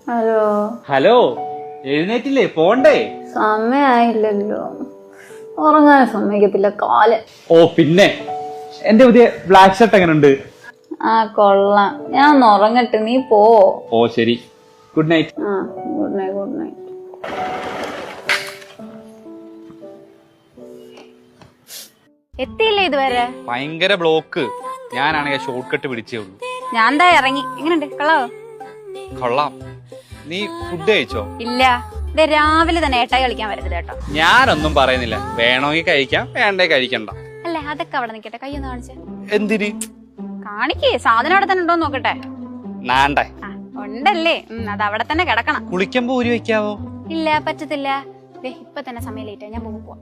Hello hello, എഴുന്നേറ്റില്ലേ? പോണ്ടേ? സമയായില്ലല്ലോ. ഉറങ്ങാൻ സമ്മതിക്കത്തില്ല കാല്. ഓ പിന്നെ, എന്റെ പുതിയ ബ്ലാക്ക് ഷർട്ട് എങ്ങനെയുണ്ട്? ആ കൊള്ളാം. ഞാൻ ഒന്ന് ഉറങ്ങട്ടെ, നീ പോ. ഓ ശരി, ഗുഡ് നൈറ്റ്. ആ ഗുഡ് നൈറ്റ്, ഗുഡ് നൈറ്റ്. എത്തിയില്ലേ ഇതുവരെ? ഭയങ്കര ബ്ലോക്ക്. ഞാനാണെങ്കിൽ ഷോർട്ട് കട്ട് പിടിച്ചേ ഉള്ളൂ. ഞാൻ എന്താ ഇറങ്ങി. എങ്ങനെയുണ്ട്? കളവോ? കൊള്ളാം. നീ ഫുഡ് കഴിച്ചോ? ഇല്ല, ഇത് രാവിലെ തന്നെ ഏട്ടായി കളിക്കാൻ വരുന്നത് കേട്ടോ. ഞാനൊന്നും പറയുന്നില്ല. വേണമെങ്കിൽ കഴിക്കാം, വേണ്ടേ കഴിക്കണ്ട. അല്ലേ, അതൊക്കെ അവിടെ നിക്കട്ടെ. കൈയൊന്ന് കാണിച്ചേ. എന്തിന്? കാണിക്കേ, സാധനം അവിടെ തന്നെ ഉണ്ടോന്ന് നോക്കട്ടെ. നാണ്ടേ? ആ ഉണ്ടല്ലേ, അത് അവിടെ തന്നെ കിടക്കണം. കുളിക്കുമ്പോ ഊരി വെക്കാവോ? ഇല്ല, പറ്റത്തില്ല. ഇപ്പൊ തന്നെ സമയം ലേറ്റ്, ഞാൻ പോവാ.